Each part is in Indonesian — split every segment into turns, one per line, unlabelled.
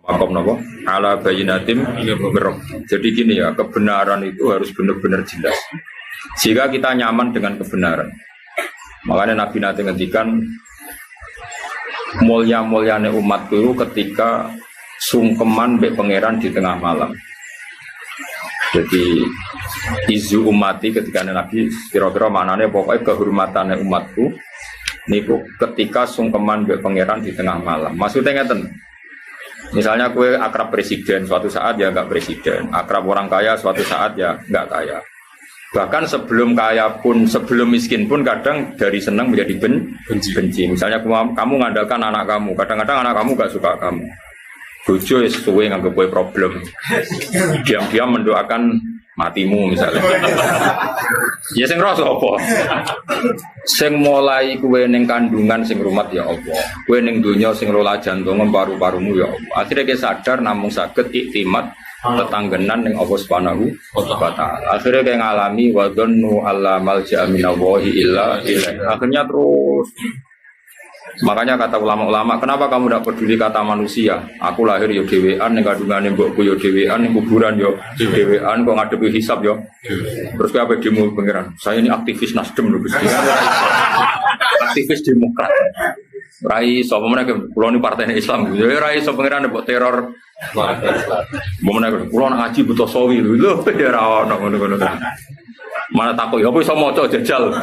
Makom nopo ala bayinatim berok. Jadi gini ya, kebenaran itu harus benar-benar jelas. Sehingga kita nyaman dengan kebenaran. Makanya Nabi nanti ngendikan mulia-muliane umat itu ketika sungkeman mbek pangeran di tengah malam. Jadi izu umati ketika Nabi kira-kira maknanya pokoknya kehormatannya umatku niku ketika sungkeman mbek pangeran di tengah malam. Maksudnya ngeten. Misalnya kue akrab presiden, suatu saat ya nggak presiden. Akrab orang kaya, suatu saat ya nggak kaya. Bahkan sebelum kaya pun, sebelum miskin pun kadang dari senang menjadi benci. Misalnya kamu ngandalkan anak kamu, kadang-kadang anak kamu nggak suka kamu. Bojo sesuai nganggep kue problem. Diam-diam mendoakan matimu misalnya. Ya sing rasa apa? Sing mulai kue ning kandungan sing rumat ya Allah. Kue ning donya sing rola jantung paru-parumu ya Allah. Akhirnya kita sadar namung saged iktimat tetanggenan ning Allah Subhanahu wa taala. Akhirnya kayak ngalami wa dhannu alla malja'a minallahi illa ilaihi. Akhirnya terus. Makanya kata ulama-ulama, kenapa kamu tidak peduli kata manusia? Aku lahir yo dhewean ning kandungane mbokku yo dhewean ning kuburan yo dhewean kok ngadepi hisab yo. Terus kowe ape demo pangeran? Saya ini aktivis Nasdem lho Gusti. Aktivis Demokrat. Rai sapa meneh kula ni partai Islam. Ya rai sapa pangeran mbok teror. Meneh kula nak ngaji butuh sawi lho. Ya ora ono ngono-ngono. Mana takut ya apa iso maca jajal.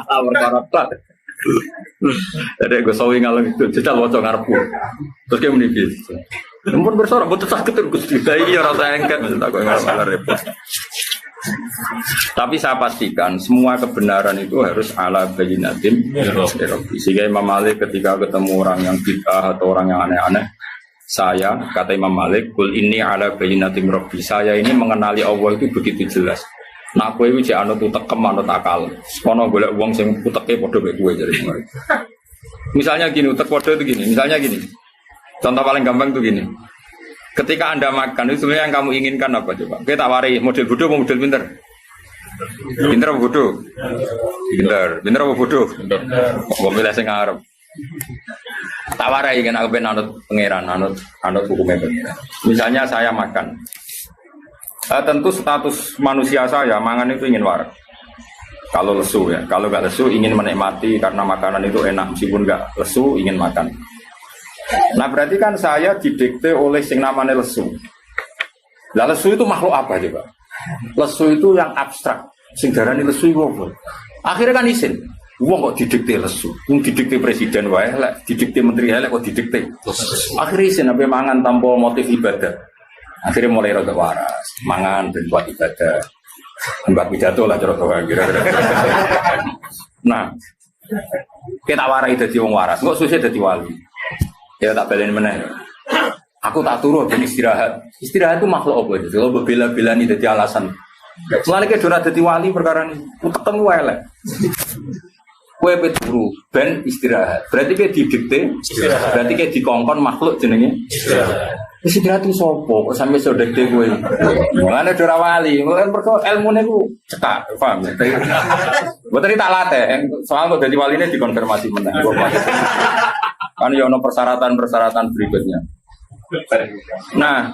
Perkara jadi gue sawi ngalung itu, jajal wajah ngarepku. Terus kayak menipis. Ampun bersorak, betul sakit terus tidak ini rasa engket, tak gue ngarep repot. Tapi saya pastikan semua kebenaran itu harus ala bayinatin. Sehingga Imam Malik ketika ketemu orang yang bid'ah atau orang yang aneh-aneh, saya kata Imam Malik, kul ini ala bayinatin Rabbi. Saya ini mengenali Allah itu begitu jelas. Nah, kowe iki jek anut utekem anut akal. Kono golek wong sing uteke padha mek kowe jare. Misalnya gini, utek padha itu gini. Misalnya gini. Contoh paling gampang itu gini. Ketika Anda makan, itu sebenarnya yang kamu inginkan apa coba? Kita tawari model bodoh atau model pinter? Pinter apa bodoh? Pinter. Pinter apa bodoh? Pinter. Kok milih sing ngarep. Tawarai kan aku pengen anut pangeran, anut hukumnya pangeran. Misalnya saya makan. Tentu status manusia saya mangan itu ingin waras. Kalau lesu ya, kalau nggak lesu ingin menikmati karena makanan itu enak meskipun nggak lesu ingin makan. Nah berarti kan saya didikte oleh sing namanya lesu. Lah lesu itu makhluk apa coba? Lesu itu yang abstrak. Sing darani lesu itu apa? Akhirnya kan isin. Wong kok didikte lesu, wong didikte presiden wae, lek didikte menteri wae kok didikte. Akhirnya isin sampai mangan tanpa motif ibadah. Akhirnya mulai rada waras, mangan dan buat ibadah, buat pidato lah cara kira-kira. Nah, kita warai jadi wong waras, kok susah jadi wali. Ya tak belain mana? Aku tak turun dan istirahat. Istirahat itu makhluk apa itu? Kalau bela-bela ini jadi alasan. Mulai ke dora jadi wali perkara ini, utekem elek. Kue peturu ben istirahat. Berarti kayak didikte, berarti kayak dikongkon makhluk jenenge istirahat. Istirahat itu sopo, sampai sodekte kue. Mana dora wali, kan perkara ilmu nih ku cetak, paham? Buat tadi tak latih, soal kok jadi wali ini dikonfirmasi menang. Kan ya ono persyaratan berikutnya. Nah,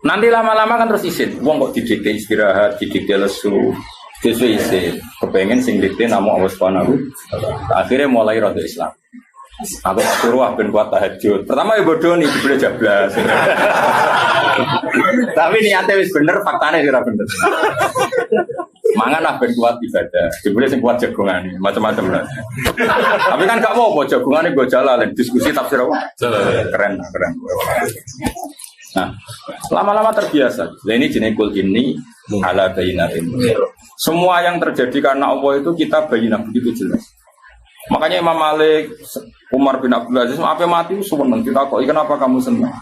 nanti lama-lama kan terus isin. Wong kok didikte istirahat, didikte lesu. Sesuai isi, kepengen sing dikte nama Allah Subhanahu. Akhirnya mulai rada Islam. Aku suruh ben kuat tahajud. Pertama ya bodoh nih, boleh jablas. Tapi niatnya wis bener, faktanya sih bener. Mangan lah ben kuat ibadah. Boleh sing kuat jagongan, macam-macam lah. Tapi kan gak mau jagongan gue jalan diskusi tafsir apa? Keren. Nah, lama-lama terbiasa. Nah, ini jenis kul ini ala bayinatin. Semua yang terjadi karena Allah itu kita bayinah begitu jelas. Makanya Imam Malik, Umar bin Abdul Aziz, apa mati itu senang. Kita kok, kenapa kamu senang?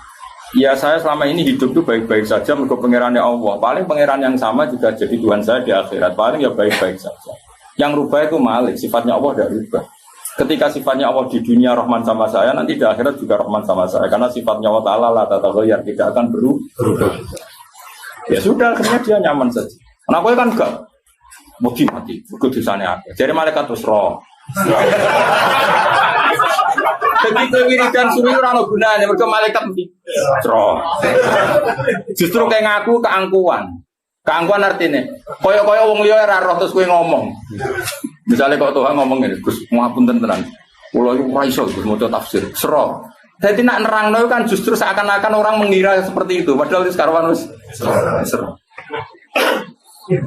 Ya saya selama ini hidup itu baik-baik saja menurut pangerannya Allah. Paling pangeran yang sama juga jadi Tuhan saya di akhirat. Paling ya baik-baik saja. Yang rubah itu Malik, sifatnya Allah tidak rubah. Ketika sifatnya Allah di dunia Rahman sama saya, nanti di akhirat juga Rahman sama saya. Karena sifatnya Allah Ta'ala la tataghayyar, tidak akan berubah. Ya sudah, akhirnya dia nyaman saja. Karena aku kan enggak mati, dosanya apa. Jadi malaikat terus roh. Jadi kewiridan suwi ora ono gunane, mergo malaikat mesti cro. Justru kayak ngaku keangkuhan. Keangkuhan artinya kaya wong liya ora roh terus kowe ngomong. Misalnya kok Tuhan ngomong ngene, Gus, ngapunten tenan. Kula iku ora iso Gus maca tafsir. Sero. Jadi nak nerangno kan justru seakan-akan orang mengira seperti itu, padahal itu sekarang wis sero.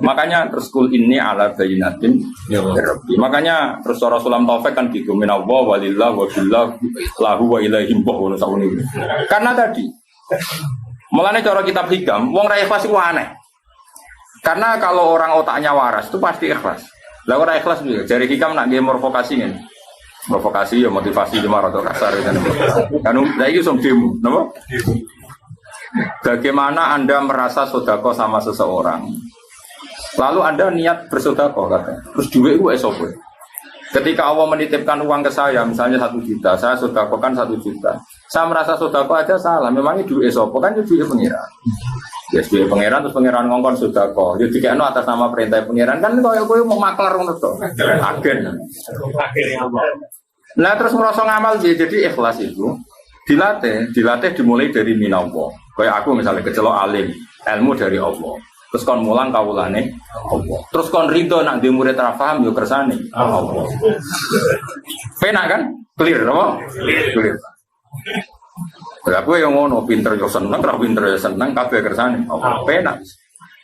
Makanya terus kul ini ala bayinatin ya Rabbi. Makanya terus Rasulullah Taufik kan gitu minallah walillah wa billah lahu wa ilaihim wa sawuni. Karena tadi mulane cara kitab hikam wong ra ikhlas iku aneh. Karena kalau orang otaknya waras itu pasti ikhlas. Lah ora ikhlas juga. Jari hikam nak nggih provokasi ngene. Provokasi ya motivasi cuma rada kasar kan. Kan lha iki som demo, napa? Bagaimana Anda merasa sedekah sama seseorang? Lalu Anda niat bersedekah katanya. Terus duit itu esok. Ketika Allah menitipkan uang ke saya, misalnya 1 juta, saya sedekahkan 1 juta. Saya merasa sedekah aja salah. Memangnya duit esok kan itu duit pengiran. Ya duit pengiran terus pengiran ngongkon sedekah. Ya dikene atas nama perintah pengiran kan koyo mau maklar ngono to. Agen. Nah terus merasa ngamal jadi ikhlas itu dilatih dimulai dari minallah. Kayak aku misalnya kecelok alim, ilmu dari Allah. Terus kon mulang kawulane Allah. Terus kon ridho nak di murid ra paham yo kersane Allah. Penak kan? Clear apa? Clear. Lah aku yang ngono pinter yo seneng, ra pinter yo seneng kabeh kersane Allah. Penak.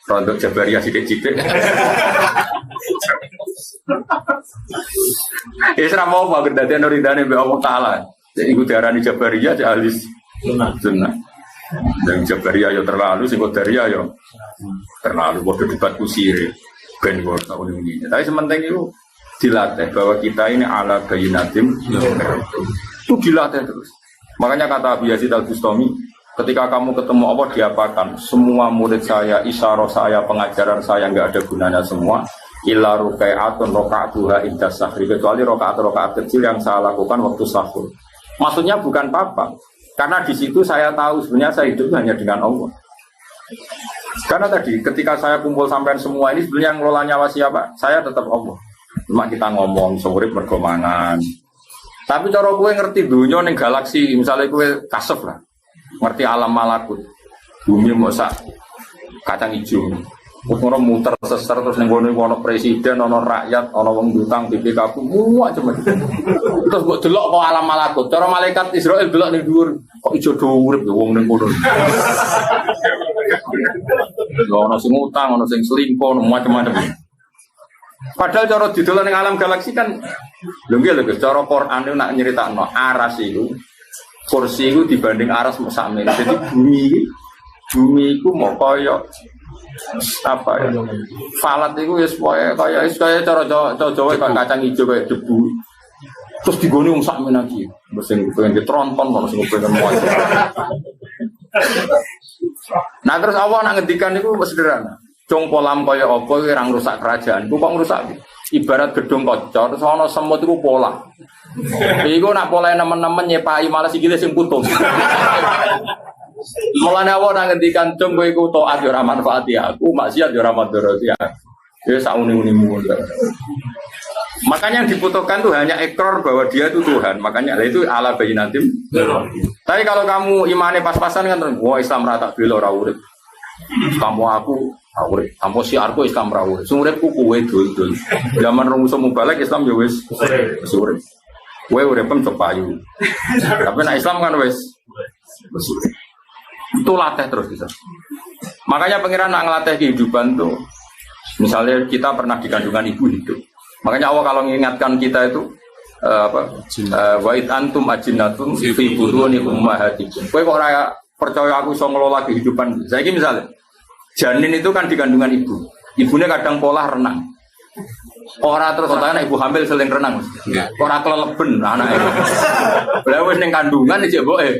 Rontok Jabariyah sithik-sithik. Isra mau banget dadi nuridane mbek Allah taala. Jadi iku diarani Jabariyah ahli sunnah. Dan Jabariyah yo terlalu, sing Qadariyah yo terlalu bodoh debat kusir ben kok tahun ini. Tapi sementing itu dilatih bahwa kita ini ala bayinatim itu dilatih terus. Makanya kata Abu Yazid Al-Bustami, ketika kamu ketemu Allah diapakan? Semua murid saya, isyarah saya, pengajaran saya nggak ada gunanya semua. Illa rukai'atun roka'atuha inda sahri, kecuali rokaat-rokaat kecil yang saya lakukan waktu sahur. Maksudnya bukan apa-apa. Karena di situ saya tahu sebenarnya saya hidup hanya dengan Allah. Karena tadi ketika saya kumpul sampai semua ini sebenarnya yang ngelola nyawa siapa? Saya tetap Allah. Cuma kita ngomong sore bergomangan. Tapi cara gue ngerti dunia ning galaksi, misalnya gue kasep lah, ngerti alam malakut, bumi mau sak kacang hijau. Orang muter sesar terus nenggone ono presiden, ono rakyat, ono wong utang BPKB, muak cuma. Terus kok delok kok alam malakut. Cara malaikat Israel delok ning dhuwur, kok ijo urip wong ning kono. Ono sing utang, ono sing selingkuh, ono macam-macam. Padahal cara didelok ning alam galaksi kan lho nggih lho Gus, cara Quran itu nak nyeritakno aras itu kursi itu dibanding aras mek sakmene. Jadi bumi itu mau koyo apa ya? Falat itu ya kayak cara Jawa kayak kacang hijau kayak debu. Terus digone wong sakmen lagi. Mesin pengen ditronton ono sing pengen muat. Nah terus Allah nak ngendikan itu sederhana. Cung polam kaya apa kuwi ora ngrusak kerajaan. Ku kok ngrusak? Ibarat gedung kocor terus ana semut iku pola. Iku nak polahe nemen-nemen nyepai malah sikile sing putus. Mulane awak nang ngendikan cung kowe iku taat yo ora manfaati aku, maksiat yo ora madharati aku. Ya sak uni-unimu. Makanya yang dibutuhkan tuh hanya ikrar bahwa dia itu Tuhan. Makanya itu ala bayinatim. Tapi kalau kamu imane pas-pasan kan wah Islam ra tak bela ora urip. Kamu aku urip, tanpa siarku Islam ra urip. Sing uripku kowe dul-dul. Zaman rumus mubalek Islam ya wis urip. Kowe uripem cok payu. Tapi nek Islam kan wis urip. Itu latih terus bisa. Makanya pengiran nak ngelatih kehidupan tuh. Misalnya kita pernah di kandungan ibu hidup. Makanya Allah kalau mengingatkan kita itu wa id antum ajinatun fi buduni ummahatikum. Kowe kok ora percaya aku iso ngelola kehidupan. Saiki misalnya janin itu kan di kandungan ibu. Ibunya kadang pola renang. Ora terus otaknya ibu hamil seling renang. Ora keleleben anake. Lah wis ning kandungan iki mboke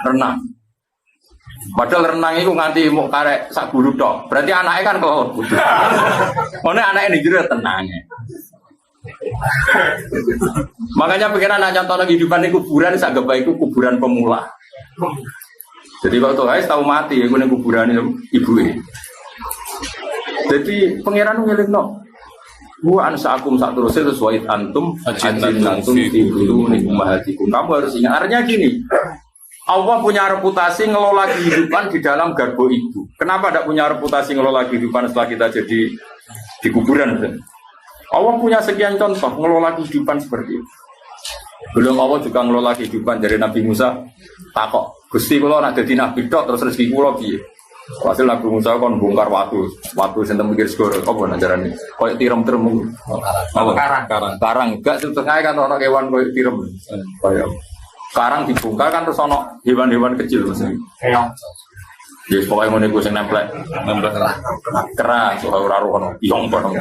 renang. Padahal renang itu nganti mau karek sak guru tok. Berarti anaknya kan kalau mana anaknya di jero tenangnya. Makanya pikiran anak contoh lagi kehidupan di kuburan sak gak itu kuburan pemula. Jadi kalau tuh guys tahu mati ya gue kuburan ibu ini. Jadi pangeran ngeling no. Wa ansaakum satruse sesuai antum ajinnatum fi butuni ummahatikum. Kamu harus ingat artinya gini. Allah punya reputasi ngelola kehidupan di dalam garbo ibu. Kenapa tidak punya reputasi ngelola kehidupan setelah kita jadi di kuburan? Allah punya sekian contoh ngelola kehidupan seperti itu. Belum Allah juga ngelola kehidupan dari Nabi Musa. Takok, Gusti kula nak dadi nabi tok terus rezeki kula piye? Hasil Nabi Musa kon bongkar watu sing mikir segoro apa ajarane? Koyo tirem-tirem. Karang. Gak setengah kan ono kewan koyo tirem. Koyo karang dibongkar kan terus ono hewan-hewan kecil mesti. Ya pokoke ngene iku sing nempel kerang ora ono piong kono.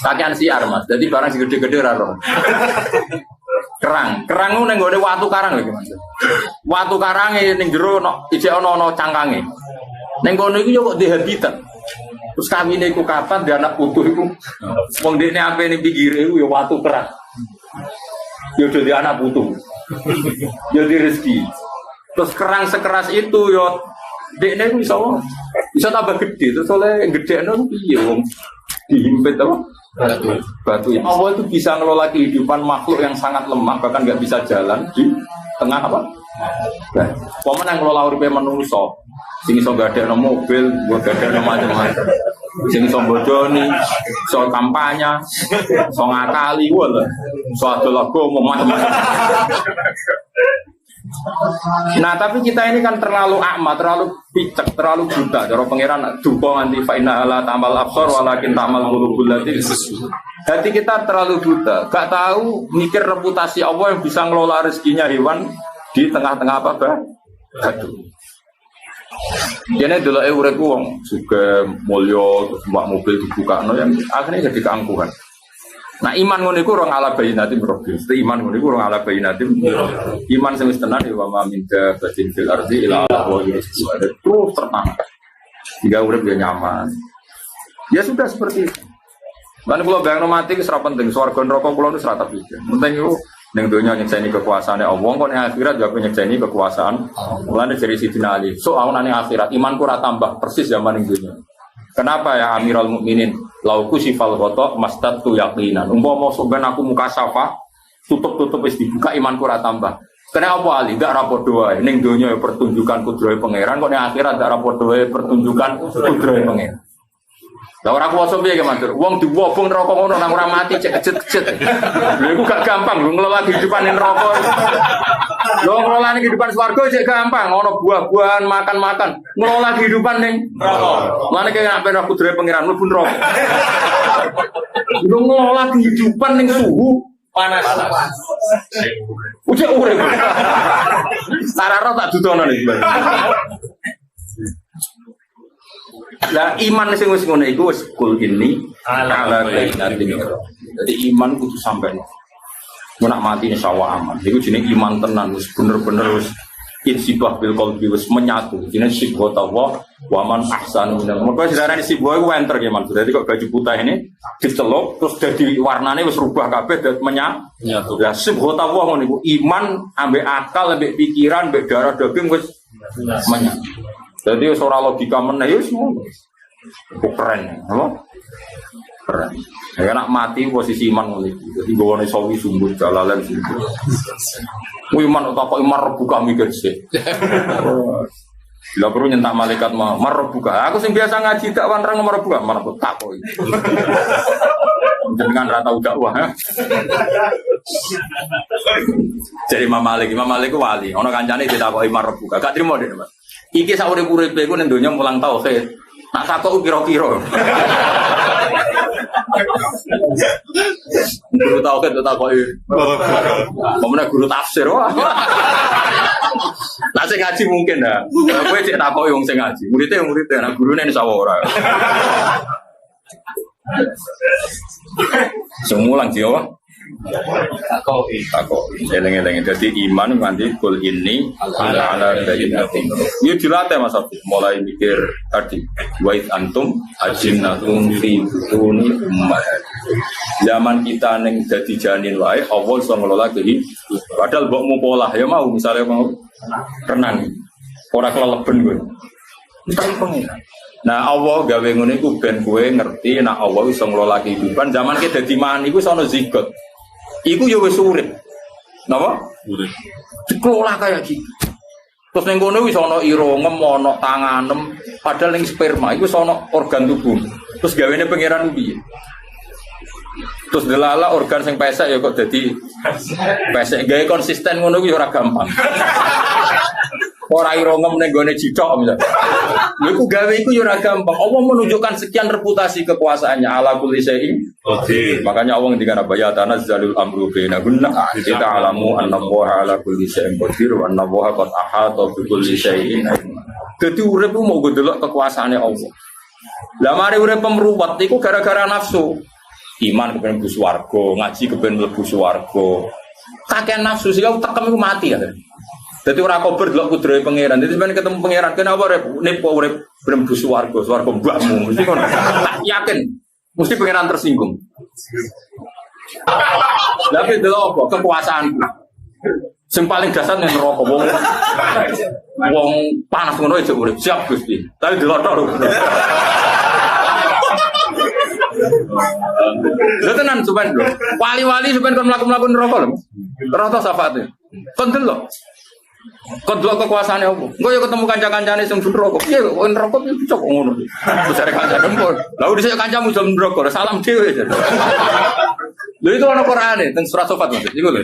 Kakean siar Mas. Jadi barang sing gede-gede ora ono. Kerang itu ning gone watu karang lho Mas. Watu karange ning jero ijek ono cangkange. Ning kono iku yo kok di habitat. Terus kawine iku kapan dia anak putu iku. Wong dekne ape ning pinggire iku yo watu kerang. Yo dadi anak putu. Yo di rezeki. Terus kerang sekeras itu yo dekne iku bisa tambah gede. Terus oleh gedekno piye wong dihimpit apa? Batu. Allah itu bisa ngelola kehidupan makhluk yang sangat lemah bahkan nggak bisa jalan di tengah apa? Paman yang ngelola uripe manungsa, sing iso gadekno mobil, buat gadekno macam-macam. Sing iso bodoni, iso kampanye, iso ngakali, wala. Iso adol agama macam-macam. Nah tapi kita ini kan terlalu akma, terlalu picek, terlalu buta. Cara pangeran duka nganti fa inna la tamal absar walakin tamal qulubul lati. Hati kita terlalu buta, gak tahu mikir reputasi Allah yang bisa ngelola rezekinya hewan di tengah-tengah apa batu. Jadi dulu urip wong juga mulya terus mbak mobil dibukakno yang akhirnya jadi keangkuhan. Nah iman ngono iku orang ala bayinatim rabbil. Iman ngono iku orang ala bayinatim. Iman sing wis tenan ya wa min dabatin fil ardi ila Allah rizqu. Terus tenang. Jika urip dia nyaman. Ya sudah seperti itu. Lan kula bayangno mati wis ora penting, swarga neraka kula wis ora tak pikir. Penting iku ning donya nyekseni kekuasaane Allah, kok ning akhirat juga nyekseni kekuasaan. Mulane dari Sidina Ali, so ana ning akhirat imanku ora tambah persis zaman ning donya. Kenapa ya Amirul Mukminin? Lauku sifal ghata mastatu yaqinan. Umpama sampean aku muka safa, tutup wis dibuka imanku ora tambah. Kena apa Ali? Enggak rapor doa. Ning donya ya pertunjukan kudrahe pangeran, kok ning akhirat enggak rapor doa pertunjukan kudrahe pangeran. Lah ora kuwasa piye ki Mansur? Wong diwobong neraka ngono nang ora mati cek kejet-kejet. Lha iku gak gampang lho ngelola kehidupan ning neraka. Lho ngelola kehidupan swarga cek gampang, ono buah-buahan, makan-makan. Ngelola kehidupan ning neraka. Mane kaya nek ben kudrahe pangeran mlebu neraka. Lho ngelola kehidupan ning suhu panas. Ujek urip. Sarara tak dudono iki. Lah iman sing wis ngono iku wis kul ini ala bainatin. Jadi iman kudu sampai nak mati insyaallah aman. Iku jenenge iman tenan wis bener-bener wis insibah bil qalbi wis menyatu. Jenenge sibghatullah wa man ahsanu minal. Mergo sejarane sibgha iku enter ya Man. Dadi kok baju putih ini diceluk terus dadi warnane wis rubah kabeh dadi menyatu. Ya sibghatullah ngono iku iman ambek akal ambek pikiran ambek darah daging wis menyatu. Jadi seorang logika meneh semua keren, apa? Keren. Ya nak mati posisi iman ngono iki. Dadi gowone sawi sumber jalalan sumber. Kuwi iman utawa iman rebuka mikir sih. Bila perlu nyentak malaikat marbuka. Aku sing biasa ngaji dakwah nang marbuka, marbuka takoki. Jangan rata dakwah. Jadi Imam Malik ku wali. Ono kancane ditakoki marbuka. Gak trimo deh, Mas. Iki sak urip-uripe iku ning donya mulang tauhid. Nak takok kira-kira. Guru tauhid takoki. Pemene guru tafsir wah. Lah sing ngaji mungkin dah. Kowe cek takoki wong sing ngaji. Murid-murid nek gurune insyaallah ora. Semulang Jawa. Takoki. Eleng-eleng. Jadi iman nganti kul ini ala bayyinatin. Yo dilatih Mas Abi. Mulai mikir tadi wa antum ajinnatum fi butuni ummahat. Zaman kita ning dadi janin wae Allah iso ngelola iki. Padahal mbokmu polah ya mau misalnya mau renang. Ora keleleben kowe. Tapi pengen. Nah Allah gawe ngono iku ben kowe ngerti nek Allah iso ngelola kehidupan zaman ki dadi mangan iku iso ana zigot. Iku ya wis urip. Napa? Urip. Dikelola kayak gitu. Terus ning kono wis ana irungem, ana tanganem, padahal ning sperma iku wis ana organ tubuh. Terus gawene pangeran piye? Terus delala organ sing pesek ya kok dadi pesek gawe konsisten ngono kuwi ora gampang. Ora irungem ning gone cicok misal. Lha iku gawe iku ya ora gampang. Allah menunjukkan sekian reputasi kekuasaannya ala kulli syai'in. Makanya Allah ngendikan apa ya tanazzalul amru bainahunna kita alamu annallaha ala kulli syai'in qadir wa annallaha qad ahata bi kulli syai'in. Dadi urip ku mau delok kekuasaane Allah. Lah mari urip pemruwet iku gara-gara nafsu. Iman kepen mlebu swarga, ngaji kepen mlebu swarga. Kakek nafsu sing tekem iku mati ya. Dadi ora kober delok kudrohe pangeran. Dadi sampeyan ketemu pangeran kenapa urip nipo urip mlebu swarga, swarga mbahmu. Mesti ngono. Tak yakin mesti pangeran tersinggung. Tapi delok apa kekuasaanku. Sing paling dasar ning neraka wong panas ngono aja urip. Siap Gusti. Tapi delok tok. Lho tenan sampean lho. Wali-wali sampean kon mlaku-mlaku neraka lho. Neraka syafaate. Kon delok. Kon delok kekuasaane opo? Engko yo ketemu kanca-kancane sing neraka. Piye kok neraka piye cocok ngono. Terus arek kancane empun. Lah dhisik kancamu jam neraka, salam dhewe. Lho itu ana Qur'ane teng surat Safat iku lho.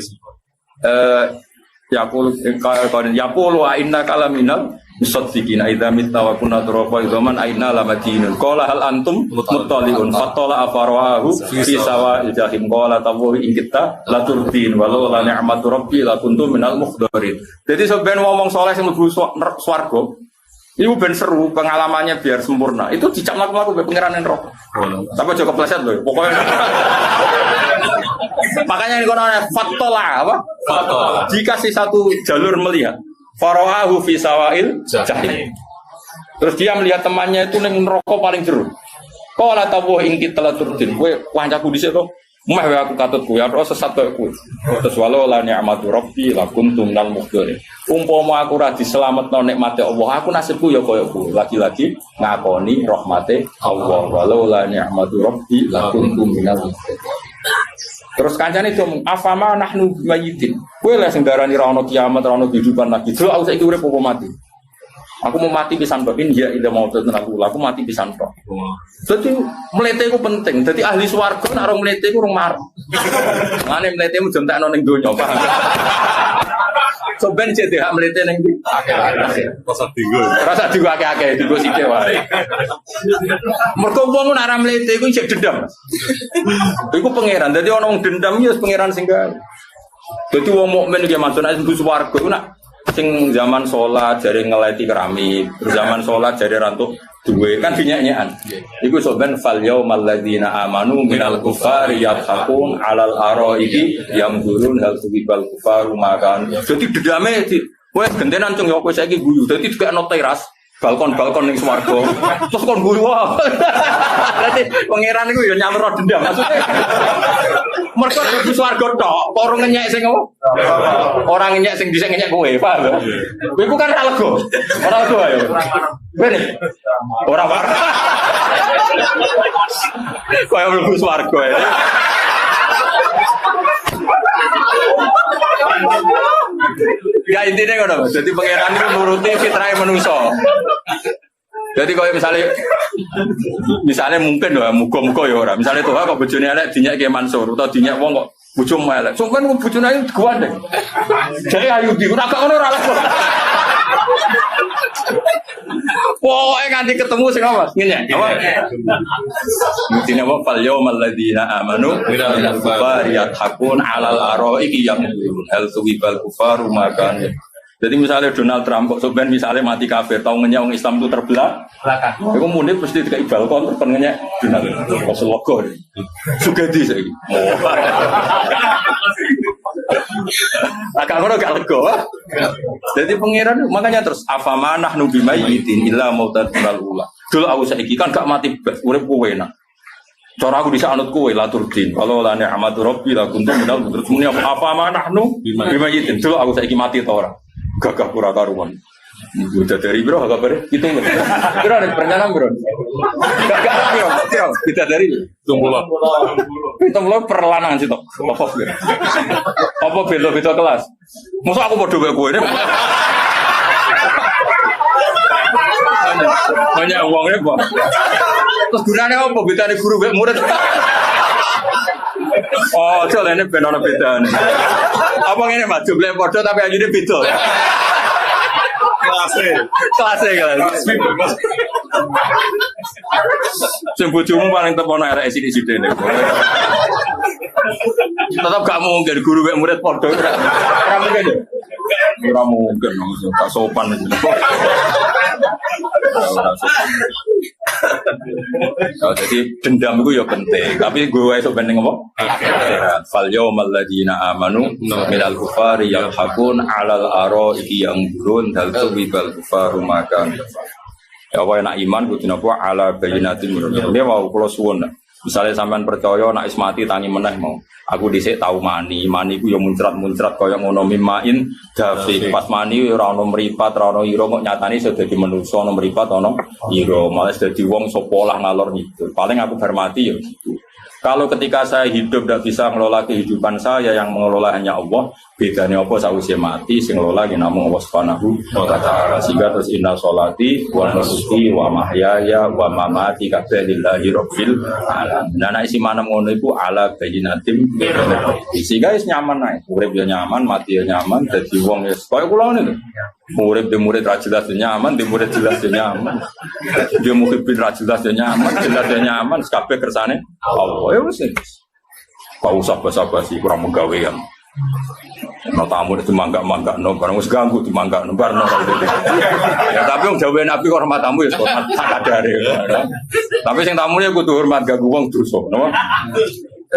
Yaqulu wa inna kalaminal musaddiqin idza mitna wa kunna turafa idzaman aina lamadinun qala hal antum muttaliun fatala afarahu fi sawa'il jahim qala tawu in kita la turdin walau la ni'matu rabbi la kuntum minal mukhdarin. Jadi sampeyan ngomong saleh sing mlebu swarga iku ben seru pengalamannya biar sempurna. Itu dicak mlaku-mlaku be pangeran neraka. Tapi aja kepleset lho. Pokoknya makanya ini kono fatala apa? Fatala. Dikasih satu jalur melihat. Farahu fi sawa'il jahim. Terus dia melihat temannya itu ning neraka paling jero. Qala tawu ing kita laturdin. Kowe kancaku dhisik to. Meh aku katut kowe ora sesat kowe. Terus walau la ni'matu rabbi la kuntum minal mukhdarin. Umpama aku ora diselametno nikmate Allah, aku nasibku ya kaya kowe. Lagi-lagi ngakoni rahmate Allah. Walau la ni'matu rabbi la kuntum minal mukhdarin. Terus kancane dong, afama nahnu mayyitin. Kowe lek sing darani ra ono kiamat, ra ono kehidupan lagi. Delok aku saiki urip apa mati. Aku mau mati pisan kok ya ida mau tenan aku mati pisan kok. Dadi mlete iku penting. Dadi ahli swarga nek ora mlete iku urung marah. Ngene mletemu jam takno ning donya, paham. So ben cek hak mlete ning ndi? Akeh. Rasa digo akeh-akeh digo sithik wae. Mergo wong nek ora mlete iku isih dendam. Iku pangeran. Dadi ana wong dendam ya pangeran sing gawe. Dadi wong mukmin iki mantun nek mlebu swarga iku nak sing zaman sholat jari ngeleti keramik, zaman sholat jari rantuk duwe kan dinyanyian. Iku soben fal yaumal ladzina amanu minal kufari yadhakun alal araiki yamdurun hal tubibal kufaru makan. Jadi dedame di kowe gentenan cung yo kowe saiki guyu. Dadi dikekno teras, balkon-balkon ning swarga. Terus kon guyu wae. Dadi pangeran iku yo nyamro dendam maksudnya. Mergo di swarga tok, ora ngenyek sing opo? Ora ngenyek sing dhisik ngenyek kowe, paham lho. Kowe iku kan ora lega. Ora lega ayo. Ben. Ora war. Kaya mlebu swarga ya. Ya intinya ngono, jadi pangeran itu nuruti fitrah manusia. Jadi kalau misalnya mungkin lah, muka-muka ya orang. Misalnya tuh kok bojone elek dinyak kayak Mansur atau dinyak wong kok bojomu elek. Sampeyan kok bojone ayu digandeng. Jadi ayu di ora kok ngono ora lah. Pokoke nganti ketemu sing apa? Ngene. Apa? Mutine wa fal yaumal ladzina amanu minal kufari yadhakun 'alal araiki yamdurun hal tuwibal kufaru makan. Jadi misalnya Donald Trump kok sebenarnya misalnya mati kafir, tahu ngenyang Islam itu terbelah, itu munib pasti tidak balkon terpengennya Donald Trump, kok selogo, sugadi saya. Agak ngono gak lego. Jadi pangeran makanya terus afamanah nubi mayyitin illa mautatul ula. Dulu aku saiki kan gak mati urip kowe nak. Cara aku bisa anut kowe la turdin. Kalau la ni'matu rabbi la kuntum minal terus muni afamanah nu bi mayyitin. Dulu aku saiki mati ta ora. Gagah pura karuan. Udah dari bro, kabar kita ini. Bro ada perencanaan bro. Gak bro. Kita dari Kita mulai perlanan sih toh. Apa beda kelas? Masa aku bodoh kayak gue ini? Banyak uangnya pak. Terus gunanya apa? Beda nih guru murid. Oh, soalnya ini benar beda. Apa ini mas? Jumlahnya bodoh tapi akhirnya beda. Kelas. Sing bojomu paling tepono arek sithik-sithik nek. Tetap gak mungkin guru mek murid padha ora mungkin. Ora mungkin tak sopan itu. Jadi dendam itu ya penting, tapi gue itu penting apa? Fal yawmal ladzina amanu minal kufari yalhaqun 'alal ara'i yanzurun hal tuwibal kufaru maka. Ya apa nak iman kudu napa ala bayyinatin min. Dia mau kula suwun. Misalnya sampean percaya nak ismati tangi meneh mau. Aku dhisik tau mani ku ya muncrat-muncrat kaya ngono mimain dafi. Pas mani ora ono mripat, ora ono ira kok nyatane iso dadi manungsa ono mripat ono ira. Malah dadi wong sapa lah ngalor ngidul. Paling aku hormati ya gitu. Kalau ketika saya hidup tidak bisa mengelola kehidupan saya, yang mengelola hanya Allah, bedanya apa sausé mati, sing ngelola ki namung Allah Subhanahu wa ta'ala. Sehingga terus inna sholati wa nusuki wa mahyaya wa mamati lillahi rabbil alamin. Nah nek isi manem ngono iku ala bayyinatim. Sehingga wis nyaman ae. Urip ya nyaman, mati ya nyaman, dadi wong wis koyo kula ngene lho. Murid ra jelas nyaman, di murid jelas nyaman. Dia muhibin ra jelas nyaman, jelas nyaman, kabeh kersane Allah. Ya wis. Kok usah basa-basi kurang menggawean. Nah tamu itu mangga-mangga no barang wis ganggu dimangga no barno. Ya tapi wong jawabe Nabi hormat tamu ya hormat sakadare. Tapi sing tamune kudu hormat gak wong dosa, napa?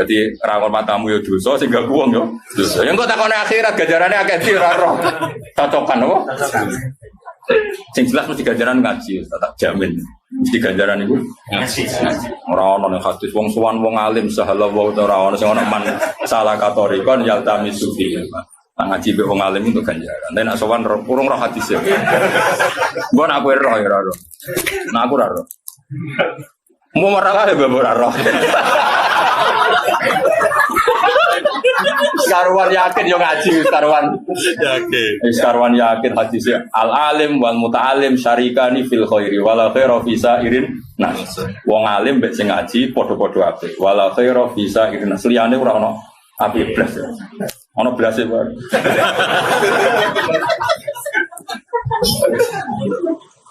Jadi ra hormat tamu ya dosa, sing gak wong yo dosa. Ya engko takone akhirat gajarane akeh di ora roh. Cocokan napa? Sing jelas mesti ganjaran ngaji, tak jamin. Mesti ganjaran iku ngaji. Ora ono ning hadis wong suwan wong alim sahala wa ora ono sing ono man salah katorikon yaltami sufi. Ngaji be wong alim itu ganjaran. Nek nak sowan urung roh hadis ya. Mbok nak kowe roh ya ora roh. Nak aku ora roh. Mau marah ya bapak ora roh. Karuan yakin yo ngaji karuan yakin hadisnya al alim wal muta'alim syarikani fil khairi wala khaira fi sa'irin nah wong alim mbek sing ngaji padha-padha apik wala khaira fi sa'irin liyane ora ono apik blas ono blase wae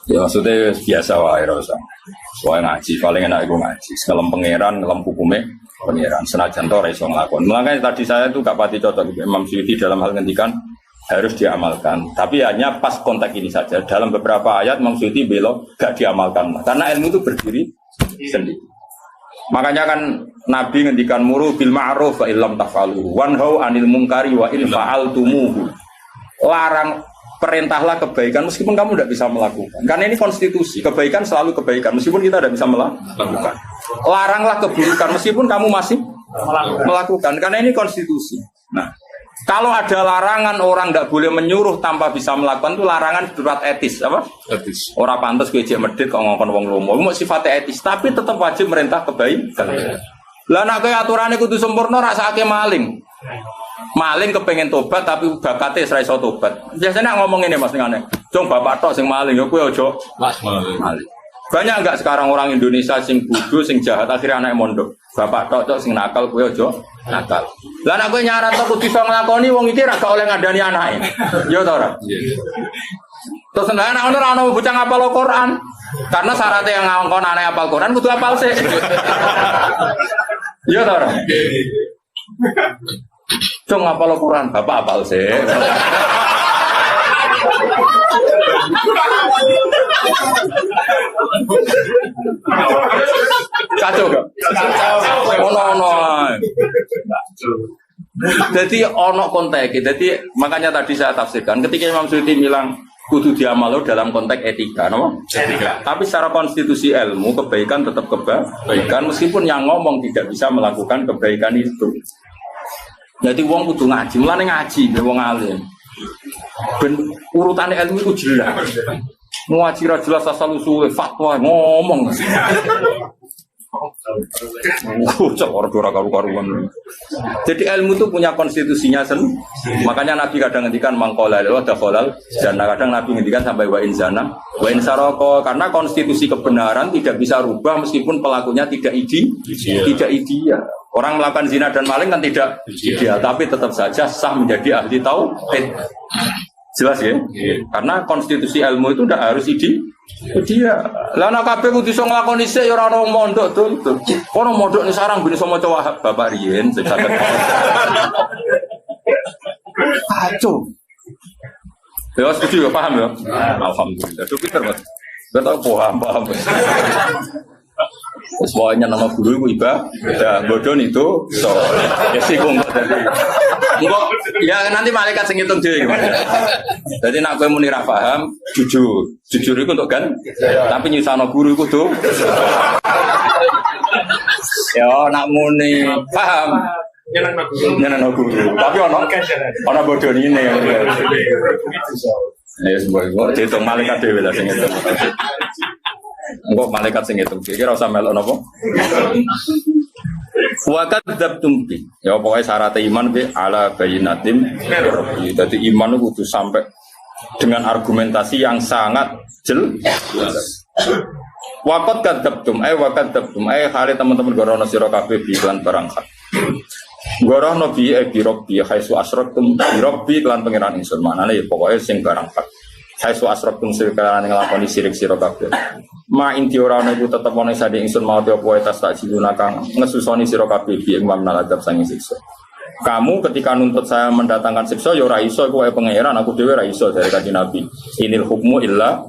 ya maksudnya biasa wae rasa soal ngaji paling enak iku ngaji ngelem pangeran ngelem hukume pengiran senajan to ora iso nglakon. Makanya tadi saya itu gak pati cocok Imam Suyuti dalam hal ngendikan harus diamalkan. Tapi hanya pas konteks ini saja. Dalam beberapa ayat Imam Suyuti belok gak diamalkan. Karena ilmu itu berdiri sendiri. Makanya kan Nabi ngendikan muru bil ma'ruf wa illam taf'alu wanhau 'anil munkari wa in fa'altumuhu. Larang perintahlah kebaikan meskipun kamu tidak bisa melakukan. Karena ini konstitusi, kebaikan selalu kebaikan meskipun kita tidak bisa melakukan. Laranglah keburukan meskipun kamu masih melakukan. Karena ini konstitusi. Nah, kalau ada larangan orang tidak boleh menyuruh tanpa bisa melakukan itu larangan berat etis, apa? Etis. Orang pantas gue jek medit kok ngongkon wong lomo. Mau sifatnya etis, tapi tetap wajib merintah kebaikan. Lah nak kaya aturannya kudu sempurna rasake maling. Maling kepengen tobat tapi bakate ora iso tobat. Biasanya ngomong ini Mas ngene. Jong bapak tok sing maling ya kowe aja maling. Banyak enggak sekarang orang Indonesia sing bodoh sing jahat akhirnya anak mondok. Bapak tok sing nakal kowe aja nakal. Lah nek kowe nyarat tok kudu iso nglakoni wong iki ra gak oleh ngandani anake. Ya ta ora? Terus nek anak ora ono bocah ngapal Al-Qur'an. Karena syaratnya yang ngongkon anak hafal Quran kudu hafal sih. Ya ta ora? Cung ngapal Quran, bapak apal sih. Kacau gak? Ono. Jadi ono konteks. Jadi makanya tadi saya tafsirkan. Ketika Imam Suyuti bilang kudu diamal dalam konteks etika, no? Etika. Tapi secara konstitusi ilmu kebaikan tetap kebaikan meskipun yang ngomong tidak bisa melakukan kebaikan itu. Jadi wong kudu ngaji, mulane ngaji wong alim. Ben urutane ilmu itu jelas. Ngaji ra jelas asal usul fatwa ngomong. Cok ora karu-karuan. Jadi ilmu itu punya konstitusinya sendiri. Makanya Nabi kadang ngendikan mangkola lewat dakhalal jannah, kadang Nabi ngendikan sampai wa inzana wa insaroko, karena konstitusi kebenaran tidak bisa rubah meskipun pelakunya tidak ideal. Orang melakukan zina dan maling kan tidak ideal, tapi tetap saja sah menjadi ahli tauhid. Jelas ya? Karena konstitusi ilmu itu tidak harus dia. Lah nek kabeh kudu iso nglakoni sik ya ora ono mondok tuntut. Ono mondok ning sarang ben iso maca Wahab Bapak riyen sejagat. Kacau. Ya setuju ya, paham ya? Alhamdulillah. Itu pinter, Mas. Enggak tahu paham. Semuanya nama guru itu ibadah, bodoh itu ya sih kok enggak ya nanti malaikat sing ngitung dhewe gimana. Jadi nak kowe muni ra paham, jujur itu untuk kan, tapi nyusano guru iku tuh. Ya nak muni paham nyenengno guru, tapi ana bodoh ini ya. Ya sebuah dihitung malaikat dhewe lah sing ngitung. Enggak malaikat sing ngitung, kira usah melok napa? Wa kadzabtum bi. Ya pokoke syarat iman bi ala bayyinatin. Jadi iman itu kudu sampai dengan argumentasi yang sangat jelas. Wa kadzabtum hale teman-teman gorono sira kabeh bi lan barang hak. Gorono bi rabbi khaisu asratum bi rabbi lan pangeran ingsun. Manane pokoke sing barang hak. Khaisu asratum sirkalan nglakoni sirik sira kabeh. Ma inti ora ana iku tetep ana sade ingsun mau apa wae tas tak jiluna kang ngesusoni sira kabeh bi ing mamnal adab sange siksa. Kamu ketika nuntut saya mendatangkan siksa ya ora iso kowe pangeran, aku dhewe ora iso dari Kanjeng Nabi. Inil hukmu illa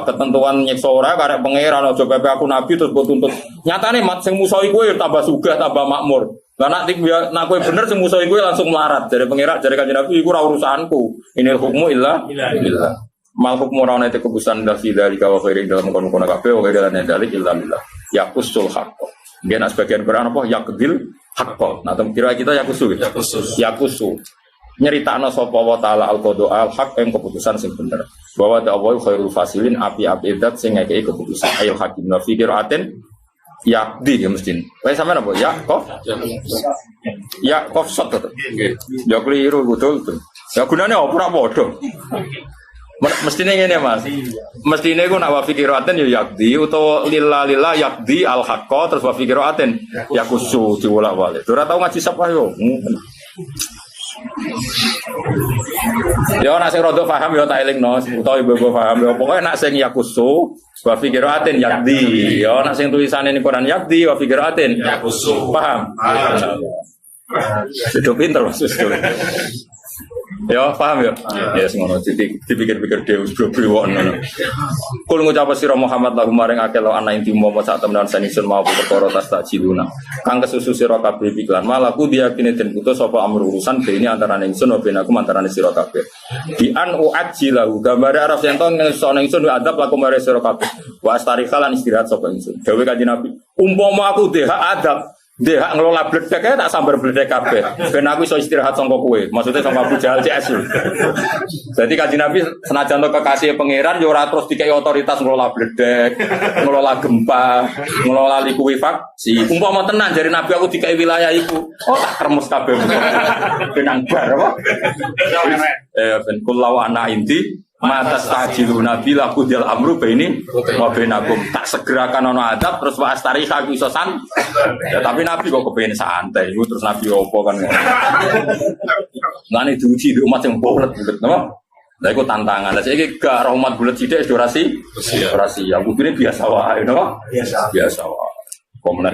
ketentuan nyiksa ora karek pangeran, aja pepe aku nabi terus mbok tuntut. Nyatane mat sing musuhi kowe tambah sugih tambah makmur. Lah nek kowe bener sing musuhi kowe langsung melarat dari pangeran dari Kanjeng Nabi iku ora urusanku. Inil hukmu illa. Mal hukmu ora ana keputusan dari kawa kiri dalam kono-kono kabeh wae dalan dalik illa billah. Yaqusul haqq. Nggih nek sebagian Quran apa yaqdil haqq. Nah kira kita yaqusu. Yaqusu. Nyeritakno sapa wa taala al-qada al-haq yang keputusan sing bener. Bahwa ta'awul khairul fasilin api-api zat sing ngekeki keputusan ayul hakim wa fi qiraatin yaqdi ya mesti. Wae sampean apa? Yaqof sot to. Nggih. Ya keliru betul. Ya gunane apa ora padha. Mestine ngene Mas. Mestine ku nak wa fikiraten ya yakdi utawa lillah yakdi al haqqa terus wa fikiraten yakusu diwolak-walik. Ora tau ngaji sapa yo. Ya nak sing rada paham ya tak elingno utawa ibu paham ya pokoke nak sing yakusu wa fikiraten yakdi. Ya nak sing tulisane ning Quran yakdi wa fikiraten yakusu. Paham? Sudah pinter Mas. Ya paham ya? Ya ngono dipikir-pikir dhewe bro-bro ngono. Kul ngucap sira Muhammad lahum maring akeh la ana inti momo sak temenan saningsun mau perkara tas tak ciluna. Kang kesusu sira kabeh piklan malaku diyakine den putus sapa amur urusan bene antarané ingsun lan aku antarané sira kabeh. Di an uajjilahu gambare arep yen to ngesone ingsun adab laku mare sira kabeh. Wa astarikhalan istirahat sapa ingsun. Dewe Kanjeng Nabi, umpama aku dehak adab hak ngelola bledek tak sambar bledek kabeh. Ben aku iso istirahat sangka kowe. Maksudnya sama Abu Jahal CS. Jadi Kanjeng Nabi senajan to kekasih pangeran yo ora terus dikai otoritas ngelola bledek, ngelola gempa, ngelola likuifaksi. Umpama tenan jare Nabi aku dikai wilayah iku. Oh tak kremes kabeh. Ben bar apa? Ben kullau ana inti matas tajilu nabi laku dial amru baini wa bainakum tak segerakan ono adab terus wa astari aku iso san ya, tapi nabi kok kepengin santai iku terus nabi opo kan ngene diuji di umat yang bulet napa lha iku tantangan lha saiki gak umat bulet sithik durasi aku kene biasa wae napa biasa wae komenar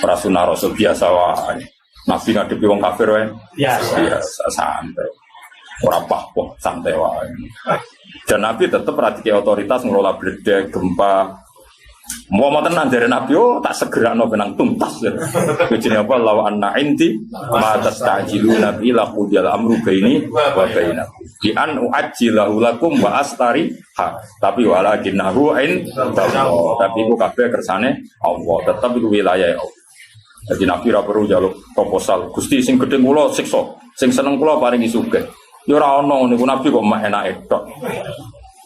ora sunah rasul biasa wae nabi ngadepi wong kafir wae biasa santai ora apa-apa santai wae. Dan Nabi tetap pradike otoritas ngelola bledek, gempa. Mau tenan jare Nabi tak segerakno benang tuntas. Kejene apa lawa anna inti ma tastajiluna bi la qudil amru baini wa bainakum. Bi an uajjilahu lakum wa astari ha. Tapi walakinnahu in tapi iku kabeh kersane Allah, tetep iku wilayah Allah. Jadi Nabi ora perlu njaluk proposal. Gusti sing gedhe kula siksa, sing seneng kula paringi sugih. Ya ora ono niku Nabi kok mek enake tok.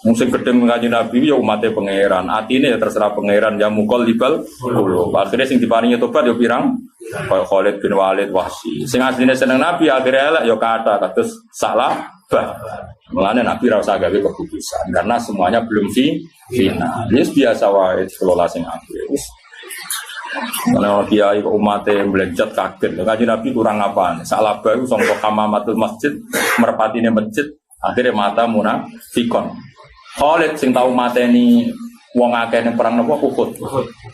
Wong sing gedhe ngaji Nabi ya umate pangeran. Atine ya terserah pangeran ya muqallibal qulub. Akhire sing diparingi tobat ya pirang? Kaya Khalid bin Walid Wahsy. Sing asline seneng Nabi akhire elek ya kata kados salah bah. Mulane Nabi ra usah gawe keputusan karena semuanya belum final. Wis biasa wae kelola sing apik. Wis ana kiai umate mlenjat kaget. Kanjeng Nabi kurang apaan? Salah bae sangka kamamatul masjid, merpatine masjid, akhirnya mata munafikon. Khalid sing tau mateni wong akeh ning perang napa Uhud.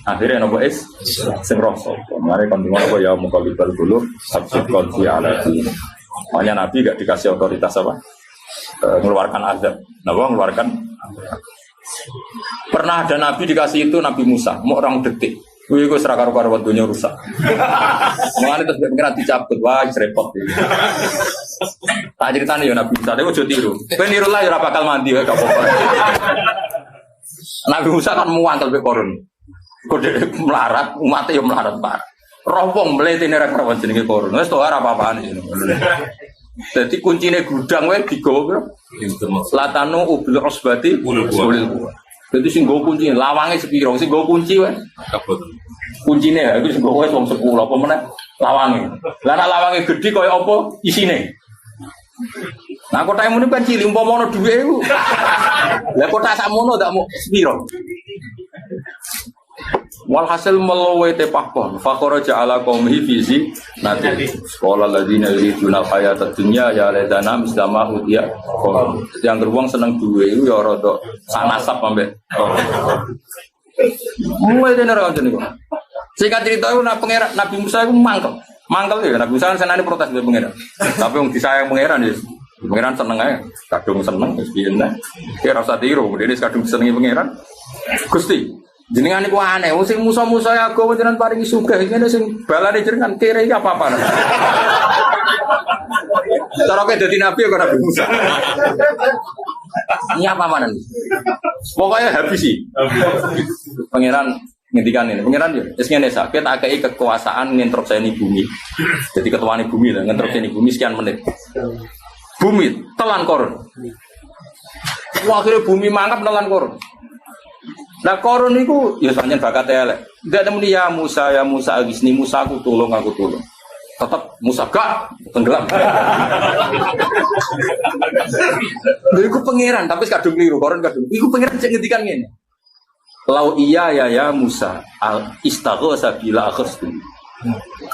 Akhirnya napa sing rasa. Mare kon ngono ya muqallibal qulub sabqon fi alati. Makanya Nabi gak dikasih otoritas apa? Mengeluarkan azab. Napa mengeluarkan? Pernah ada Nabi dikasih itu Nabi Musa, mau orang detik. Wih, gue serakar karo dunia rusak. Mulane terus pengiran dicabut, wah repot. Tak ceritane ya Nabi Musa, dia tiru. Kowe niru lah ya ora bakal mandi wae gak apa-apa. Nabi Musa kan muangkel be korun. Kode melarat, umatnya ya melarat parah. Rompong mletene ra karo jenenge korun. Wis to ora apa-apane. Dadi kuncine gudang wae digawa piro? Latanu ubil usbati ulil. Dadi sing nggo kunci lawange sepiro? Sing nggo kunci wae. Kuncine ya iku sing nggo wis wong 10 apa meneh lawange. Lah nek lawange gedhi kaya apa isine? Nah kotak muni kan cilik umpama ono dhuwit iku. Lah kotak sakmono ndak mau sepiro? Walhasil meluwe tepakon fakharaja ala qaumihi fizi nanti sekolah ladina yuriduna hayata dunya ya ladana mislama udia yang beruang seneng duwe itu ya rada sanasab ambek mulai dene ora ngoten niku singkat cerita iku Nabi Musa iku mangkel ya Nabi Musa senane protes mbek pangeran tapi wong disayang pangeran ya pangeran seneng ae kadung seneng wis piye nek ora usah tiru dene kadung senengi pangeran Gusti jenengan niku aneh, sing musa-musa agama jenengan paringi sugih, ngene sing balane jenengan kere iki apa-apa. Cara kowe dadi nabi kok Nabi Musa. Ini apa manan? Pokoknya habis sih. Pangeran ngendikan ini, pangeran yo wis ngene sak, kita akei kekuasaan nginstrukseni bumi. Jadi ketuane bumi lah, nginstrukseni bumi sekian menit. Bumi telan korun. Wah, akhirnya bumi mangap telan korun. Nah korun itu ya soalnya bakat elek. Enggak ada muni ya Musa agisni Musa aku tolong. Tetap Musa gak tenggelam. Lha iku pangeran tapi kadung keliru korun kadung. Iku pangeran cek ngendikan ngene. Lau iya ya Musa al istaghatsa bila akhstu.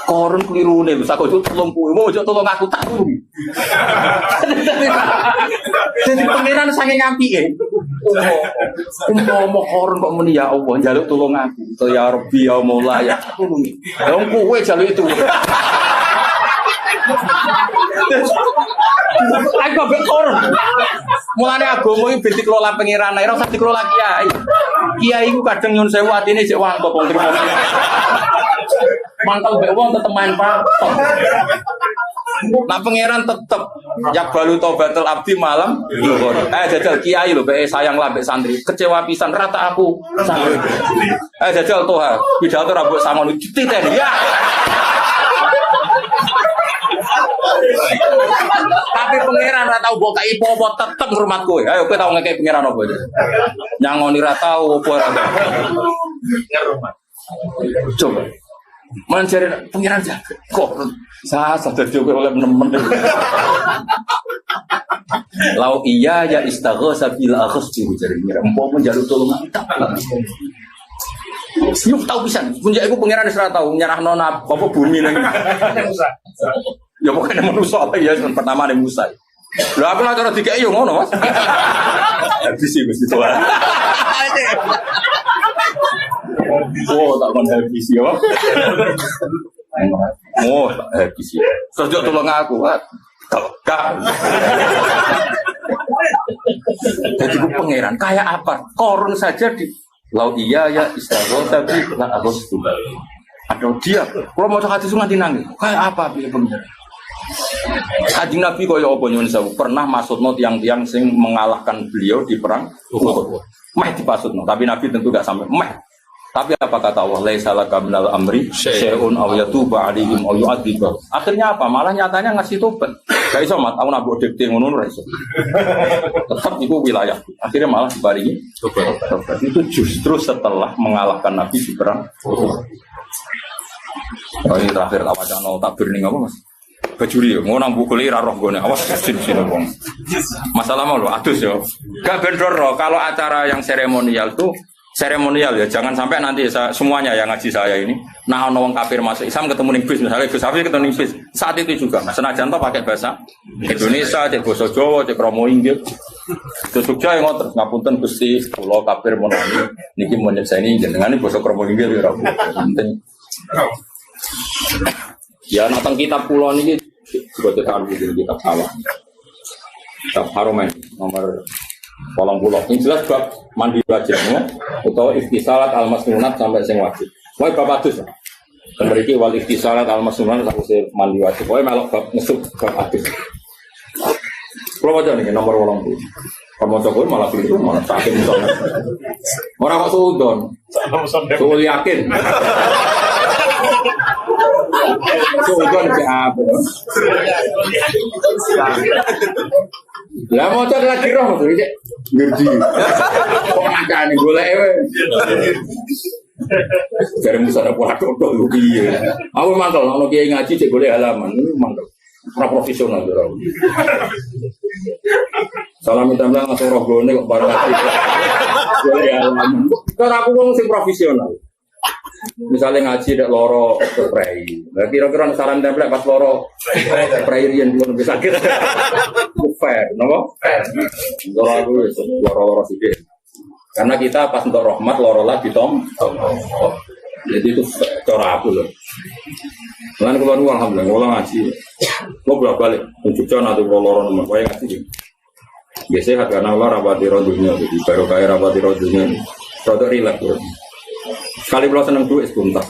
Korun kelirune wis aku tolong kowe mau ojo tolong aku tak. Jadi pangeran saking apike. Umpama korun kok muni ya Allah njaluk tolong aku. To ya Rabbi ya Maula ya tulungi. Wong kowe njaluk itu. Aku ambek korun. Mulane agama iki ben dikelola pangeran, ora usah dikelola kiai. Kiai iku kadang nyun sewu atine sik wangkop wong trimo. Mangkal mbek wong tetep main pak. Nah pangeran tetep yak balu tobatul abdi malam zuhur. Jajal kiai lho mbek sayang lah mbek santri. Kecewa pisan rata aku santri. Jajal toha pidato rambut sangon dititen ya. Tapi pangeran ra tau mbok kai apa tetep ngrumat kowe. Ayo kowe tau ngekek pangeran apa aja. Nyangoni ra tau apa ora. Ngrumat. Coba. Mencari pangeran kok saya sadar juga oleh teman-teman. Lau iya ya istaghatsa bila akhstu jare pangeran. Empok menjaluk tolong tak. Yuk tahu pisan. Punjak iku pangeran wis ora tau nyerahno apa bumi nang. Ya pokoknya manusia ya pertama nih Musa. Lah aku lah cara dikek yo ngono Mas. Habis sih mesti tuh. Oh tak mau habis ya. Oh tak habis ya. Terus tolong aku. Gak. Jadi gue pangeran kayak apa? Korun saja di lau iya ya istaghatsa tapi lah aku setuju. Aduh dia, kalau mau hati sungai nangis. Kayak apa pilih pangeran? Kanjeng Nabi kaya apa nyuwun sewu pernah maksudno tiang-tiang sing mengalahkan beliau di perang Uhud. Meh dipasutno, tapi Nabi tentu gak sampai meh. Tapi apa kata Allah? Laisa laka minal amri syai'un aw yatuba 'alaihim aw yu'adzibahum. Akhirnya apa? Malah nyatanya ngasih tobat. Gak iso mat, aku nak mbok dikte ngono ora iso. Tetap itu wilayah. Akhirnya malah dibaringi tobat. Itu justru setelah mengalahkan Nabi di perang. Oh, ini terakhir tak wacana takbir ning apa Mas? Bajuri yo, ngono nang bukule ra roh gone. Awas sin wong. Masalah mau lho adus yo. Gak bendor kalau acara yang seremonial tuh seremonial ya, jangan sampai nanti semuanya yang ngaji saya ini, nah ono wong kafir masuk Islam ketemu ning bis, misalnya Gus Hafiz ketemu ning bis, saat itu juga, senajan to pakai bahasa Indonesia, cek basa Jawa, cek Romo Inggil, terus Jogja yang ngotot, ngapunten Gusti, kula kafir monani, niki mau nyekseni jenengan ini basa Romo Inggil ya Rabu, penting. Ya nonton kitab pulau ini juga tidak bikin kitab sawah, kitab Haromen nomor 80. Ini jelas bab mandi wajib ya, atau ikhtisalat al-masnunat sampai sing wajib. Wah bab adus. Dan mriki wal ikhtisalat al-masnunat sampai mandi wajib. Wah melok bab ngesuk bab adus. Kalau wajar nih nomor 80. Kamu coba malah itu malah sakit misalnya. Orang kok suudon. Suul yakin. Suudon siapa? Lah mau cek lagi roh tuh cek ngerti. Kok makane golek wae. Jare musa ora tok lho piye. Aku mantol ono kiai ngaji cek golek halaman, mantol. Ora profesional ora. Salam minta bilang langsung roh gone kok bareng ngaji. Golek halaman. Karena aku wong sing profesional. Misalnya ngaji dek loro prei, nah kira-kira saran template pas loro prei rian belum bisa sakit, fair, nopo? Loro sedikit, karena kita pas untuk rahmat loro lagi tom, jadi itu cara aku loh. Lain keluar uang alhamdulillah, ulang ngaji, mau bolak balik, mencuci nanti loro nomor, kau yang ngaji, biasanya karena Allah rapati rodunya, jadi baru kayak rapati rodunya, produk rileks. Sekali kalau seneng duit sebentar.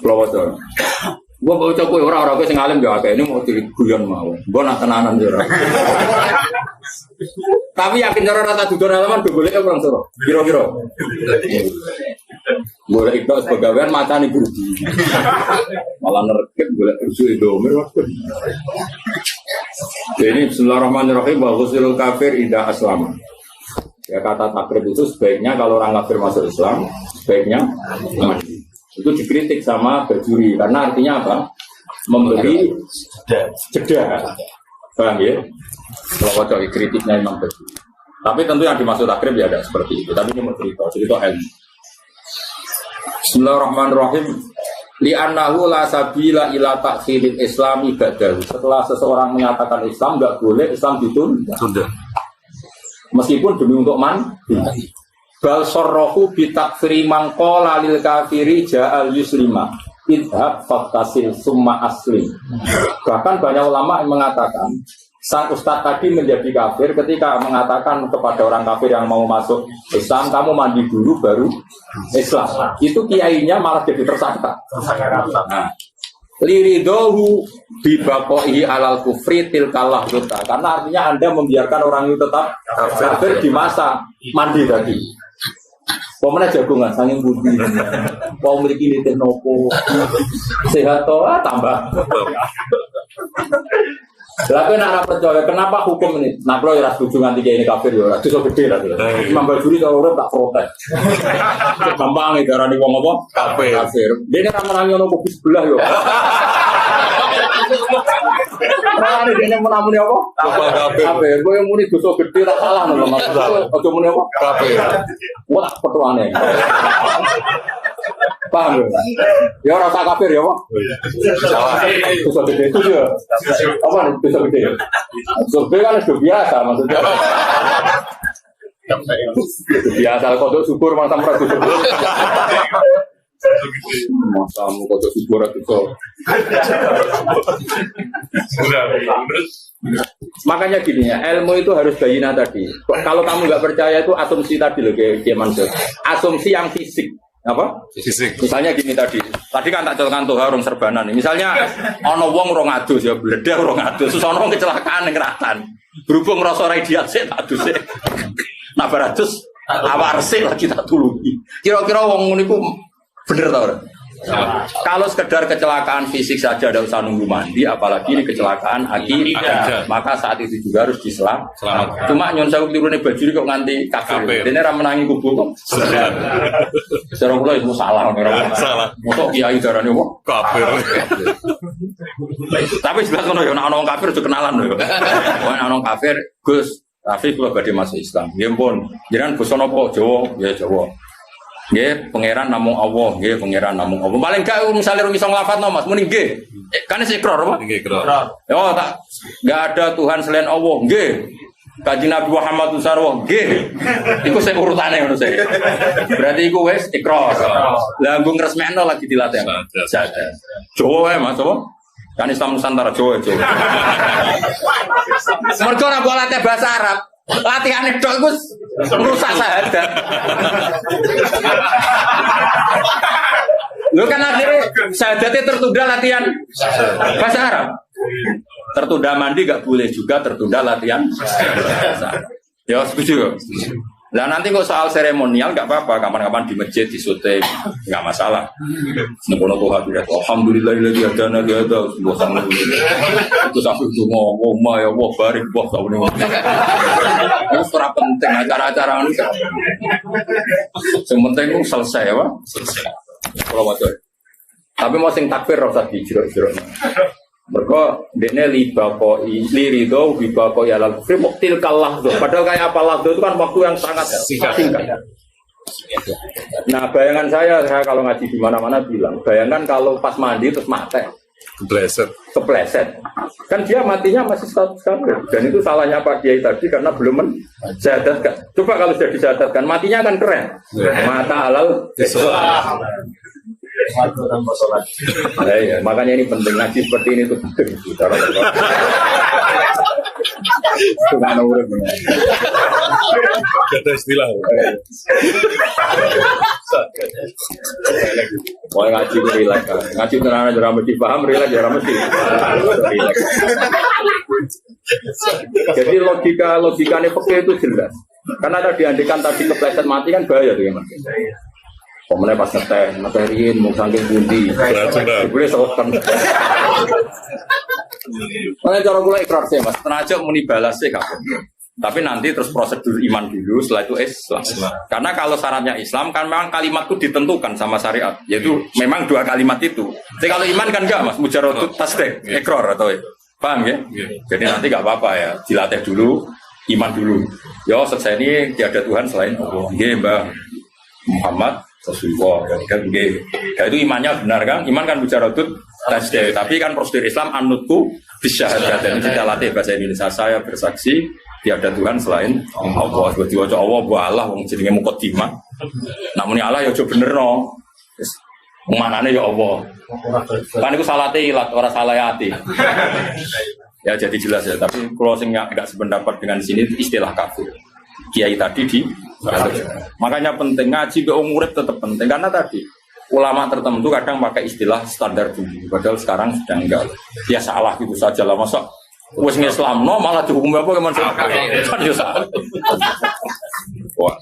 Kalau wajar, gua bawa cokok orang gue sing alim juga kayak ini mau jadi guyon mau, gua nak tenanan juga. Tapi yakin cara rata jujur halaman gue boleh orang suruh, kira-kira. Boleh itu sebagaimana mata nih guru, malah nerket boleh usul domir waktu. Jadi Bismillahirrahmanirrahim. Bahusil kafir indah aslam. Ya kata takrib itu sebaiknya kalau orang kafir masuk Islam sebaiknya mandi. Itu dikritik sama Bajuri karena artinya apa? Memberi jeda. Paham ya? Kalau wajah kritiknya memang Bajuri. Tapi tentu yang dimaksud takrib ya ada seperti itu. Tapi ini mau cerita ilmu. Bismillahirrahmanirrahim. Li'annahu la sabila ila takhiril Islam ibadah. Setelah seseorang menyatakan Islam enggak boleh Islam ditunda. Meskipun demi untuk mandi. Bal sorrohu bitakfiri mangkola lil kafiri ja'al yuslima idhab faktasil summa aslim. Bahkan banyak ulama yang mengatakan sang ustadz tadi menjadi kafir ketika mengatakan kepada orang kafir yang mau masuk Islam, kamu mandi dulu baru Islam. Itu kiainya malah jadi tersangka. Nah, liridohu bibaqohi alal kufri tilkalah juta. Karena artinya Anda membiarkan orang itu tetap kafir di masa mandi tadi. Pemenang jagungan sanging budi. Mau memiliki niten nopo sehat toh tambah. Lalu nak percaya kenapa hukum ini? Nak lo ya setuju nganti kayak ini kafir ya, itu so gede lah. Imam Bajuri kalau orang tak protes. Gampang nih darah nih wong apa? Kafir. Dia ini ramai orang kopi sebelah yo. Nah ini dia menamuni apa? Kafir. Gue yang muni dosa gede tak salah nih mas. Ojo muni apa? Kafir. Gue tak pertuane. Paham ya? Ya rasa kafir ya, Pak. Dosa gede itu ya. Apa nih dosa gede? Dosa gede kan sudah biasa maksudnya. Biasa kalau syukur masa merasa syukur. Masa mau kodok syukur atau makanya gini ya, ilmu itu harus bayina tadi. Kalau kamu nggak percaya itu asumsi tadi loh kayak Mansur. Asumsi yang fisik. Apa? Fisik. Misalnya gini tadi kan tak contohkan tuh orang serbanan nih. Misalnya ono wong rong adus ya bledah rong adus, terus ono kecelakaan ning ratan. Berhubung rasa radiat sik tak adus sik. Nah baratus awak resik lagi tak tulungi. Kira-kira wong ngono iku bener ta ora? Kalau sekedar kecelakaan fisik saja tidak usah nunggu mandi, apalagi ini kecelakaan akibat, maka saat itu juga harus diselamatkan. Cuma nyon saya turunnya baju kok nganti kafir. Ini ramenangi kubu kok. Secara pula itu salah. Salah. Mosok kiai darane kok kafir. Tapi sebelah kono ya ana wong kafir itu kenalan lho. Ana wong kafir, Gus, Rafi kula badhe masuk Islam. Nggih pun, jenengan basa napa? Jawa, ya Jawa. Nggih, pangeran namung Allah, nggih pangeran namung Allah. Paling gak misale rum iso nglafadzno Mas, muni nggih. Kan is ikrar apa? Nggih, ikrar. Yo tak enggak ada Tuhan selain Allah, nggih. Kanjeng Nabi Muhammad sarwa, nggih. Iku sing urutane ngono sih. Berarti iku wis ikrar. Lah nggo ngresmekno lagi dilatih. Jadah. Jawa wae Mas, apa? Kan Islam Nusantara Jawa. Mergo ora mbok latih bahasa Arab. Latihan itu Gus rusak sahadat. Lu kan akhirnya sahadatnya tertunda latihan bahasa Arab. Tertunda mandi gak boleh juga tertunda latihan bahasa Arab. Ya setuju. Lah nanti kok soal seremonial gak apa-apa, kapan-kapan di masjid, di syuting, gak masalah. Semoga Tuhan bilang, alhamdulillahilladzi hadana li hadza wa sallallahu alaihi itu sampai itu ngomong ya Allah barik Allah tahun ini. Itu ora penting acara-acara ini. Yang penting itu selesai ya, Pak. Selesai. Kalau wajar. Tapi mau sing takbir ora usah dijero-jero. Mereka dekne libako irido libako ya lal kufri muktil kalah tuh. Padahal kayak apa lahdo itu kan waktu yang sangat singkat. Nah bayangan saya kalau ngaji di mana-mana bilang, bayangkan kalau pas mandi terus mati, kepleset, kan dia matinya masih status kafir. Dan itu salahnya Pak Kiai tadi karena belum menjadatkan. Coba kalau sudah dijadatkan, matinya kan keren. Mata halal. Ya, makanya ini penting ngaji seperti ini tuh penting. Bukan urut.
Ada istilah.
Mau ngaji itu relax. Ngaji tenang aja mesti paham, relax ya mesti. Jadi logikanya pakai itu jelas. Karena tadi andikan tadi kepleset mati kan bahaya tuh ya Mas. Pemenang pas ngeteh, ngetehin, mau saking bundi. Boleh sokan. Makanya cara pula ikrar sih Mas, tenaga muni balas sih kapan. Tapi nanti terus prosedur iman dulu, setelah itu Islam. Karena kalau syaratnya Islam kan memang kalimat itu ditentukan sama syariat, yaitu memang dua kalimat itu. Jadi kalau iman kan enggak Mas, mujaradut tasdik, ikrar atau paham ya? Jadi nanti enggak apa-apa ya, dilatih dulu, iman dulu. Yo selesai ini tiada Tuhan selain Allah. Nggih Mbah Muhammad Rasulullah, kan gitu. Itu imannya benar kan? Iman kan bicara tut tasdih, tapi kan prosedur Islam anutku bisyahadat. Dan kita latih bahasa Indonesia, saya bersaksi tiada Tuhan selain Allah. Buat diwaca Allah, buat Allah, wong jenenge muqaddimah. Namun Allah ya coba bener no. Manane ya Allah. Kan itu salah ilat, orang salah hati. Ya jadi jelas ya. Tapi kalau sing nggak sependapat dengan sini istilah kafir. Kiai tadi di makanya penting ngaji ke umurit tetap penting karena tadi ulama tertentu kadang pakai istilah standar dulu padahal sekarang sudah enggak ya salah gitu saja lah masa wis Islam no malah dihukum apa gimana kan ya salah. Wah